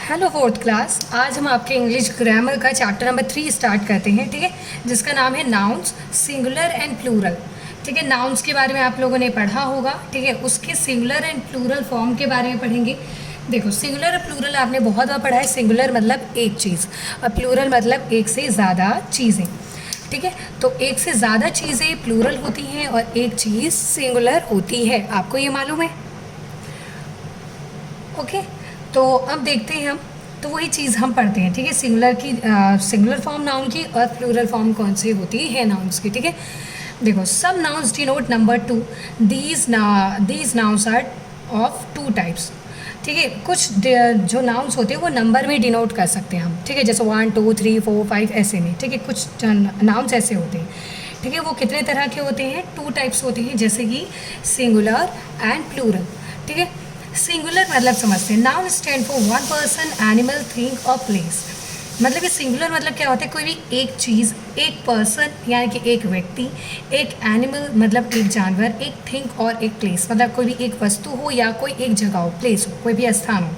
Hello fourth class. आज हम आपके इंग्लिश ग्रामर का चैप्टर नंबर 3 स्टार्ट करते हैं, ठीक है, जिसका नाम है नाउन्स सिंगुलर एंड प्लूरल। ठीक है, नाउन्स के बारे में आप लोगों ने पढ़ा होगा, ठीक है, उसके सिंगुलर एंड प्लूरल फॉर्म के बारे में पढ़ेंगे। देखो, सिंगुलर और प्लूरल आपने बहुत बार पढ़ा है। सिंगुलर मतलब एक चीज़ और प्लूरल मतलब एक से ज़्यादा चीज़ें। ठीक है, तो एक से ज़्यादा चीज़ें प्लूरल होती हैं और एक चीज़ सिंगुलर होती है। आपको ये मालूम है? ओके, तो अब देखते हैं हम, तो वही चीज़ हम पढ़ते हैं। ठीक है, सिंगुलर फॉर्म नाउन की और प्लूरल फॉर्म कौन सी होती है नाउन्स की। ठीक है, देखो, सब nouns denote number 2। These nouns are of 2 types. ठीक है, कुछ जो नाउन्स होते हैं वो नंबर में डिनोट कर सकते हैं हम। ठीक है, जैसे 1 2 3 4 5 ऐसे में। ठीक है, कुछ नाउन्स ऐसे होते हैं। ठीक है, वो कितने तरह के होते हैं? 2 टाइप्स होते हैं, जैसे कि सिंगुलर एंड प्लूरल। ठीक है, सिंगुलर मतलब समझते हैं, noun stand for one person, animal, thing और प्लेस। मतलब ये सिंगुलर मतलब क्या होता है? कोई भी एक चीज़, एक पर्सन यानी कि एक व्यक्ति, एक एनिमल मतलब एक जानवर, एक थिंग और एक प्लेस मतलब कोई भी एक वस्तु हो या कोई एक जगह हो, प्लेस हो, कोई भी स्थान हो,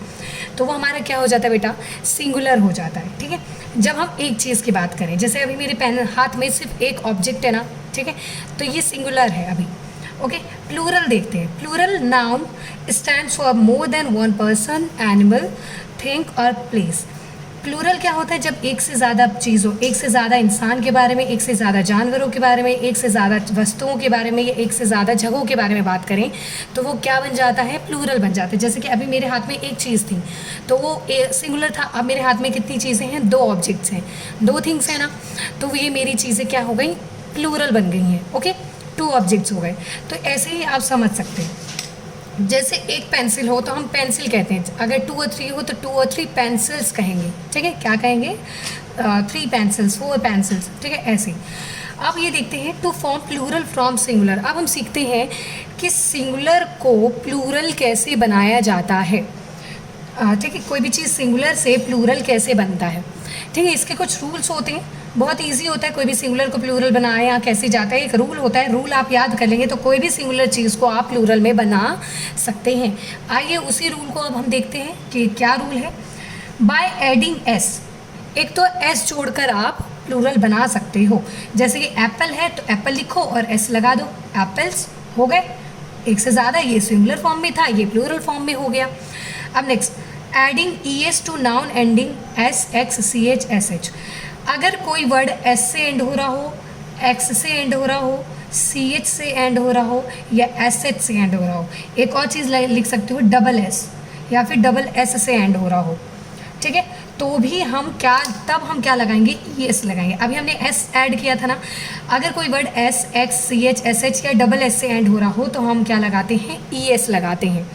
तो वो हमारा क्या हो जाता है बेटा? सिंगुलर हो जाता है। ठीक है, जब हम एक चीज़ की बात करें, जैसे अभी मेरे पेन हाथ में सिर्फ एक ऑब्जेक्ट है ना, ठीक है, तो ये सिंगुलर है अभी। ओके, प्लूरल देखते हैं। Plural noun stands for more than one person, animal, thing और प्लेस। प्लूरल क्या होता है? जब एक से ज़्यादा चीज़ हो, एक से ज़्यादा इंसान के बारे में, एक से ज़्यादा जानवरों के बारे में, एक से ज़्यादा वस्तुओं के बारे में या एक से ज़्यादा जगहों के बारे में बात करें, तो वो क्या बन जाता है? प्लूरल बन जाता है। जैसे कि अभी मेरे हाथ में एक चीज़ थी तो वो सिंगुलर था। अब मेरे हाथ में कितनी चीज़ें हैं? 2 ऑब्जेक्ट्स हैं, 2 थिंग्स हैं ना, तो ये मेरी चीज़ें क्या हो गई? प्लूरल बन गई हैं। ओके, 2 ऑब्जेक्ट्स हो गए। तो ऐसे ही आप समझ सकते हैं। जैसे एक पेंसिल हो तो हम पेंसिल कहते हैं, अगर 2 और 3 हो तो 2 और 3 पेंसिल्स कहेंगे। ठीक है, क्या कहेंगे? 3 पेंसिल्स, 4 पेंसिल्स। ठीक है, ऐसे। अब ये देखते हैं, to form plural from singular. अब हम सीखते हैं कि सिंगुलर को प्लूरल कैसे बनाया जाता है। ठीक है, कोई भी चीज़ सिंगुलर से प्लूरल कैसे बनता है। ठीक है, इसके कुछ रूल्स होते हैं, बहुत इजी होता है कोई भी सिंगुलर को प्लूरल बनाए या कैसे जाता है। एक रूल होता है, रूल आप याद कर लेंगे तो कोई भी सिंगुलर चीज़ को आप प्लूरल में बना सकते हैं। आइए उसी रूल को अब हम देखते हैं कि क्या रूल है। बाय एडिंग एस, एक तो एस जोड़कर आप प्लूरल बना सकते हो। जैसे कि एप्पल है तो एप्पल लिखो और एस लगा दो, एप्पल्स हो गए। एक से ज़्यादा, ये सिंगुलर फॉर्म में था, ये प्लूरल फॉर्म में हो गया। अब next, adding E S to noun ending S X C H S H. अगर कोई वर्ड एस से एंड हो रहा हो, एक्स से एंड हो रहा हो, सी एच से एंड हो रहा हो या एस एच से एंड हो रहा हो, एक और चीज़ लिख सकते हो, डबल एस या फिर डबल एस से एंड हो रहा हो। ठीक है, तो भी हम क्या लगाएंगे? ई एस लगाएंगे। अभी हमने एस ऐड किया था ना, अगर कोई word S X C H S H या डबल एस से एंड हो रहा हो तो हम क्या लगाते हैं? ई एस लगाते हैं।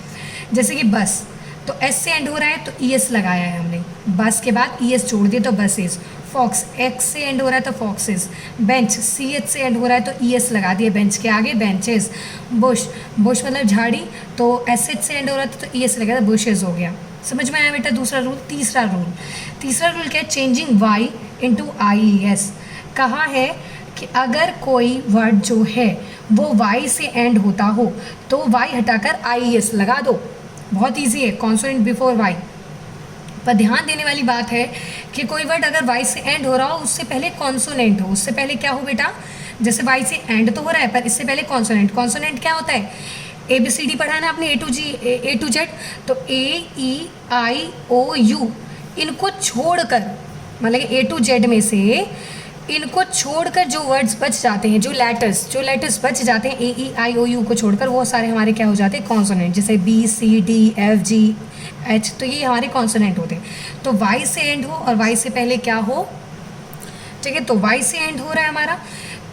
जैसे कि बस, तो एस से एंड हो रहा है तो ई एस लगाया है हमने, बस के बाद ई एस जोड़ दिए तो बसेस। फॉक्स, एक्स से एंड हो रहा है तो फॉक्सेस। बेंच, सी एच से एंड हो रहा है तो ई एस लगा दिए बेंच के आगे, बेंचेस। बुश, बुश मतलब झाड़ी, तो एस एच से एंड हो रहा था तो ई एस लगा था, बुशेस हो गया। समझ में आया बेटा? दूसरा रूल। तीसरा रूल क्या है? चेंजिंग वाई इंटू आई ई एस। कहा है कि अगर कोई वर्ड जो है वो वाई से एंड होता हो तो वाई हटाकर आई ई एस लगा दो। बहुत ईजी है, कॉन्सोनेंट बिफोर वाई। पर ध्यान देने वाली बात है कि कोई वर्ड अगर वाई से एंड हो रहा हो, उससे पहले कॉन्सोनेंट हो। उससे पहले क्या हो बेटा? जैसे वाई से एंड तो हो रहा है पर इससे पहले कॉन्सोनेंट। कॉन्सोनेंट क्या होता है? ए बी सी डी पढ़ा है ना आपने, ए टू जेड, तो ए ई आई ओ यू, इनको छोड़कर, मतलब ए टू जेड में से इनको छोड़कर जो वर्ड्स बच जाते हैं, जो लेटर्स बच जाते हैं, ए ई आई ओ यू को छोड़कर, वो सारे हमारे क्या हो जाते हैं? कॉन्सोनेंट। जैसे B C D F G H, तो ये हमारे कॉन्सोनेंट होते हैं। तो वाई से एंड हो और वाई से पहले क्या हो? ठीक है, तो वाई से एंड हो रहा है हमारा,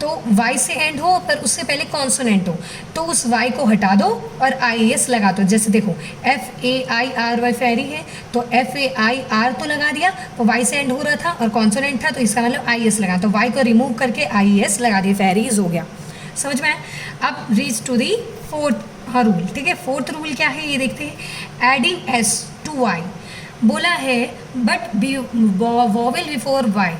तो वाई से एंड हो पर उससे पहले कॉन्सोनेंट हो, तो उस वाई को हटा दो और आई एस लगा दो। जैसे देखो, F A I R Y fairy है तो एफ ए आई आर तो लगा दिया, तो वाई से एंड हो रहा था और कॉन्सोनेंट था तो इसका मतलब आई एस लगा, तो वाई को रिमूव करके आई एस लगा दिया, फेरीज हो गया। समझ में आया? अब reach to the fourth rule. ठीक है, फोर्थ रूल क्या है ये देखते हैं। Adding S to Y. बोला है बट वॉवेल बिफोर वाई।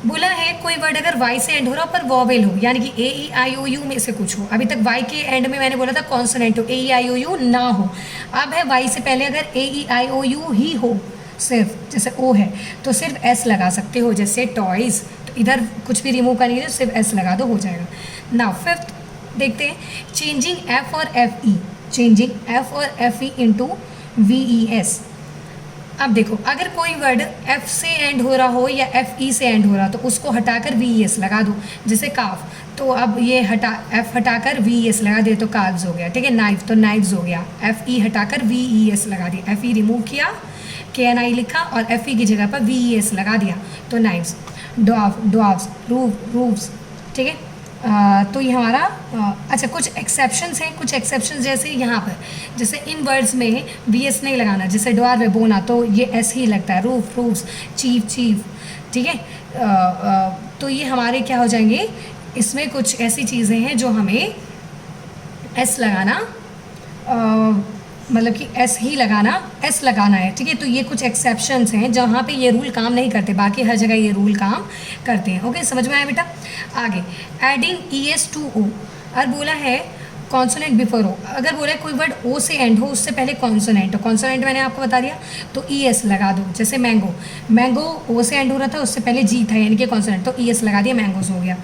बोला है कोई वर्ड अगर वाई से एंड हो रहा हो पर वॉवेल हो, यानी कि ए ई आई ओ यू में से कुछ हो। अभी तक वाई के एंड में मैंने बोला था कॉन्सोनेंट हो, ए ई आई ओ यू ना हो। अब है वाई से पहले अगर ए ई आई ओ यू ही हो सिर्फ जैसे ओ है तो सिर्फ एस लगा सकते हो, जैसे टॉयज़, तो इधर कुछ भी रिमूव करनी है सिर्फ एस लगा दो, हो जाएगा। नाउ फिफ्थ देखते हैं, चेंजिंग एफ और एफ ई, चेंजिंग एफ और F E into V E S. अब देखो अगर कोई वर्ड एफ से एंड हो रहा हो या एफ ई से एंड हो रहा तो उसको हटाकर वी ई एस लगा दो, जैसे काफ, तो अब ये एफ हटाकर वी ई एस लगा दे तो काफ्स हो गया, ठीक है। नाइफ तो नाइफ्स हो गया, एफ ई हटाकर वी ई एस लगा दिया, एफ ई रिमूव किया, के एन आई लिखा और एफ ई की जगह पर वी ई एस लगा दिया तो नाइफ्स। डॉफ डॉफ्स, रूफ्स, ठीक है। तो ये हमारा अच्छा कुछ एक्सेप्शंस हैं, कुछ एक्सेप्शंस जैसे यहाँ पर, जैसे इन वर्ड्स में वी एस नहीं लगाना, जैसे डोर वे बोना तो ये एस ही लगता है, रूफ रूफ्स, चीफ चीफ, ठीक है। तो ये हमारे क्या हो जाएंगे, इसमें कुछ ऐसी चीज़ें हैं जो हमें एस लगाना मतलब कि एस ही लगाना, एस लगाना है, ठीक है। तो ये कुछ एक्सेप्शंस हैं जहाँ पे ये रूल काम नहीं करते, बाकी हर जगह ये रूल काम करते हैं। ओके, समझ में आया बेटा। आगे adding E S to O, और बोला है कॉन्सोनेंट बिफोर ओ, अगर बोला है कोई वर्ड ओ से एंड हो उससे पहले कॉन्सोनेंट हो, कॉन्सोनेंट मैंने आपको बता दिया तो ई एस लगा दो, जैसे मैंगो, मैंगो ओ से एंड हो रहा था उससे पहले जी था यानी कि कॉन्सोनेंट, तो ई एस लगा दिया, मैंगोज हो गया,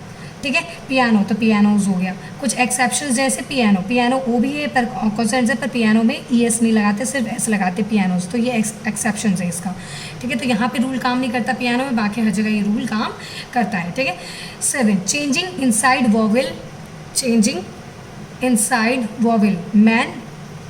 ठीक है। पियानो तो पियानोज हो गया। कुछ एक्सेप्शंस जैसे पियानो, पियानो ओ भी है पर कॉन्सोनेंट है, पर पियानो में ई एस नहीं लगाते, सिर्फ एस लगाते पियानोज, तो ये एक्सेप्शंस है इसका, ठीक है। तो यहाँ पे रूल काम नहीं करता पियानो में, बाकी हर जगह ये रूल काम करता है, ठीक है। 7 changing inside vowel, changing inside vowel, man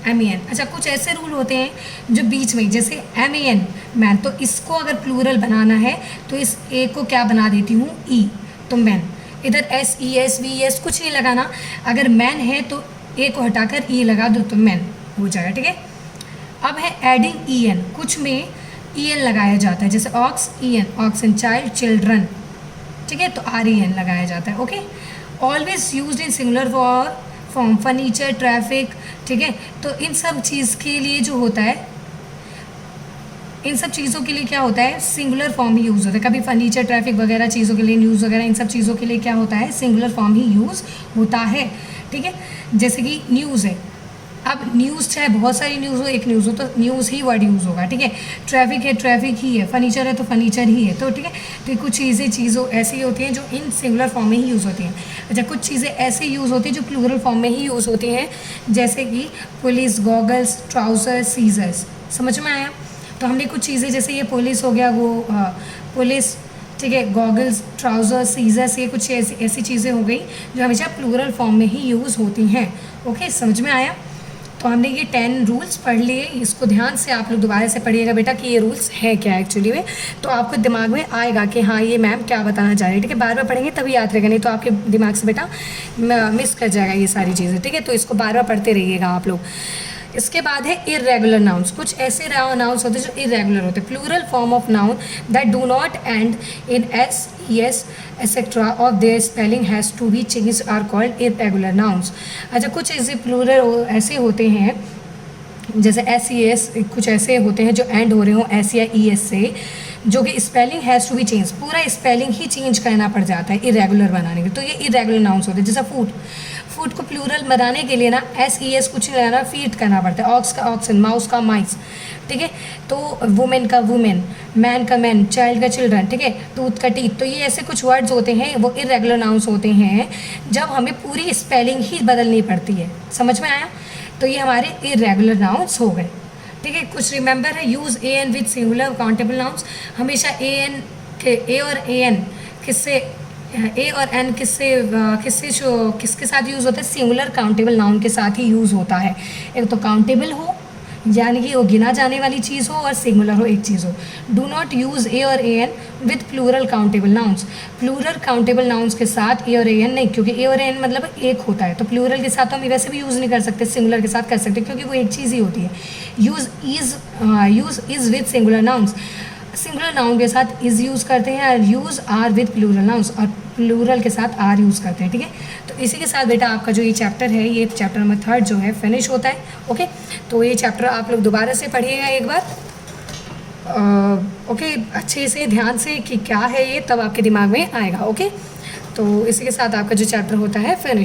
M A N. अच्छा कुछ ऐसे रूल होते हैं जो बीच में, जैसे एम ए एन मैन, तो इसको अगर प्लूरल बनाना है तो इस ए को क्या बना देती हूँ ई, तो मैन, इधर S E S V S कुछ नहीं लगाना, अगर मैन है तो ए को हटाकर ई लगा दो तो मैन हो जाएगा, ठीक है। अब है एडिंग ई एन, कुछ में ई एन लगाया जाता है, जैसे ox E N, ox and child children, ठीक है, तो आर ई एन लगाया जाता है। Okay, always used in singular form, furniture, traffic, ठीक है। तो इन सब चीज़ के लिए जो होता है, इन सब चीज़ों के लिए क्या होता है, सिंगुलर फॉर्म ही यूज़ होता है। कभी फर्नीचर, ट्रैफिक वगैरह चीज़ों के लिए, न्यूज़ वगैरह, इन सब चीज़ों के लिए क्या होता है, सिंगुलर फॉर्म ही यूज़ होता है, ठीक है। जैसे कि न्यूज़ है, अब न्यूज़ चाहे बहुत सारी न्यूज़ हो, एक न्यूज़ हो तो न्यूज़ ही वर्ड यूज़ होगा, ठीक है। ट्रैफिक है, ट्रैफिक ही है, फर्नीचर है तो फर्नीचर ही है, तो ठीक है। तो कुछ चीज़ों ऐसी होती हैं जो इन सिंगुलर फॉर्म में ही यूज़ होती हैं। अच्छा कुछ चीज़ें ऐसे यूज़ होती हैं जो प्लूरल फॉर्म में ही यूज़ होती हैं, जैसे कि पुलिस, गॉगल्स, ट्राउज़र्स, सीजर्स, समझ में आया। तो हमने कुछ चीज़ें जैसे ये पुलिस हो गया, वो पुलिस, ठीक है, गॉगल्स, ट्राउज़र्स, सीजर्स, ये कुछ ऐसी चीज़ें हो गई जो हमेशा प्लूरल फॉर्म में ही यूज़ होती हैं। ओके, समझ में आया। तो हमने ये 10 रूल्स पढ़ लिए, इसको ध्यान से आप लोग दोबारा से पढ़िएगा बेटा कि ये रूल्स है क्या एक्चुअली में, तो आपको दिमाग में आएगा कि हाँ ये मैम क्या बताना चाह रही है, ठीक है। बार बार पढ़ेंगे तभी याद रहेगा, नहीं तो आपके दिमाग से बेटा मिस कर जाएगा ये सारी चीज़ें, ठीक है। तो इसको बार बार पढ़ते रहिएगा आप लोग। इसके बाद है इरेगुलर नाउन्स, कुछ ऐसे नाउन्स होते हैं जो इरेगुलर होते हैं, plural form of noun that do not end in S, S etcetera और their spelling has to be change are called irregular nouns. अच्छा कुछ ऐसे प्लूरल ऐसे होते हैं जैसे एस ई एस, कुछ ऐसे होते हैं जो एंड हो रहे हों एस या ई एस से, जो कि spelling has to be change, पूरा स्पेलिंग ही चेंज करना पड़ जाता है इरेगुलर बनाने के, तो ये इरेगुलर नाउन्स होते हैं। जैसे फूड, फूड को प्लूरल बनाने के लिए ना एस ई एस कुछ नहीं लगाना, फीड करना पड़ता है, ऑक्स का ऑक्सन, माउस का माइस, ठीक है। तो वुमेन का वुमेन, मैन का मैन, चाइल्ड का चिल्ड्रन, ठीक है, टूथ का टीथ। तो ये ऐसे कुछ वर्ड्स होते हैं वो इरेगुलर नाउन्स होते हैं जब हमें पूरी स्पेलिंग ही बदलनी पड़ती है, समझ में आया। तो ये हमारे इरेगुलर नाउन्स हो गए, ठीक है। कुछ रिमेंबर है, use a an with singular countable nouns, हमेशा ए एन के ए और ए एन किससे, ए और एन किसके साथ यूज़ होता है, सिंगुलर काउंटेबल नाउन के साथ ही यूज़ होता है। एक तो काउंटेबल हो यानी कि वो गिना जाने वाली चीज़ हो और सिंगुलर हो एक चीज़ हो। डू नॉट यूज़ ए और a an with plural countable nouns, plural countable nouns के साथ ए और ए एन नहीं, क्योंकि ए और ए एन मतलब एक होता है, तो प्लूरल के साथ तो हम वैसे भी यूज़ नहीं कर सकते, सिंगुलर के साथ कर सकते क्योंकि वो एक चीज़ ही होती है। Use is with singular nouns, singular noun के साथ इज़ यूज़ करते हैं, और use are with plural nouns, और प्लूरल के साथ आर यूज़ करते हैं, ठीक है। तो इसी के साथ बेटा आपका जो ये चैप्टर है, ये चैप्टर नंबर 3 जो है फिनिश होता है। ओके, तो ये चैप्टर आप लोग दोबारा से पढ़िएगा एक बार, ओके, अच्छे से ध्यान से कि क्या है ये, तब आपके दिमाग में आएगा। ओके, तो इसी के साथ आपका जो चैप्टर होता है फिनिश।